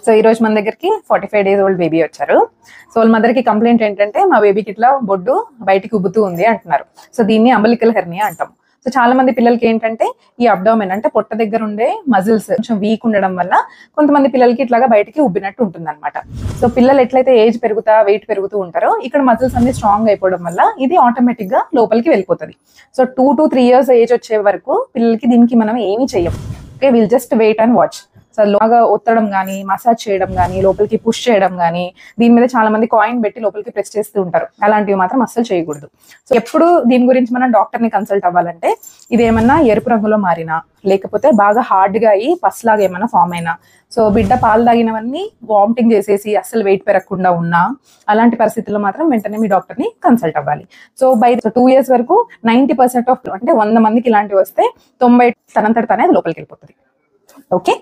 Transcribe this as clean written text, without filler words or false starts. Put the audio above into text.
So ఈ రోజు మన దగ్గరికి 45 days ఓల్డ్ బేబీ వచ్చారు. సో వాళ్ళ మదర్ కి కంప్లైంట్ ఏంటంటే మా బేబీకి ఇట్లా బొడ్డు బయటికి ఉబ్బుతూ ఉంది అంటున్నారు. సో దీన్ని అంబలికల్ హెర్నియా అంటాం. సో చాలా మంది పిల్లలకి ఏంటంటే ఈ అబ్డామిన్ అంటే పొట్ట దగ్గర ఉండే మజిల్స్ కొంచెం వీక్ ఉండడం వల్ల కొంతమంది పిల్లలకి ఇట్లాగా బయటికి ఉబ్బినట్టు ఉంటుంది అనమాట. సో పిల్లలు ఎట్లయితే ఏజ్ పెరుగుతా వెయిట్ పెరుగుతూ ఉంటారో ఇక్కడ మజిల్స్ అన్ని స్ట్రాంగ్ అయిపోవడం వల్ల ఇది ఆటోమేటిక్ గా లోపలికి వెళ్ళిపోతుంది. సో 2 to 3 years ఏజ్ వచ్చే వరకు పిల్లలకి దీనికి మనం ఏమీ చెయ్యం. Okay, will just wait and watch. So లోగా ఒత్తడం కానీ, మసాజ్ చేయడం కానీ, లోపలికి పుష్ చేయడం కానీ, దీని మీద చాలా మంది కాయిన్ పెట్టి లోపలికి ప్రెస్ చేస్తూ ఉంటారు. అలాంటివి మాత్రం అస్సలు చేయకూడదు. సో ఎప్పుడు దీని గురించి మనం డాక్టర్ ని కన్సల్ట్ అవ్వాలంటే ఇది ఏమన్నా ఎరుపు రంగులో మారినా, లేకపోతే బాగా హార్డ్ గా అయ్యి పస్లాగా ఏమన్నా ఫామ్ అయినా, సో బిడ్డ పాలు తాగినవన్నీ వామిటింగ్ చేసేసి అస్సలు వెయిట్ పెరగకుండా ఉన్నా, అలాంటి పరిస్థితుల్లో మాత్రం వెంటనే మీ డాక్టర్ ని కన్సల్ట్ అవ్వాలి. సో బై 2 years వరకు 90% ఆఫ్ అంటే 100 మందికి ఇలాంటివి వస్తే 90 తనంతట తనే లోపలికి వెళ్ళిపోతుంది. ఓకే.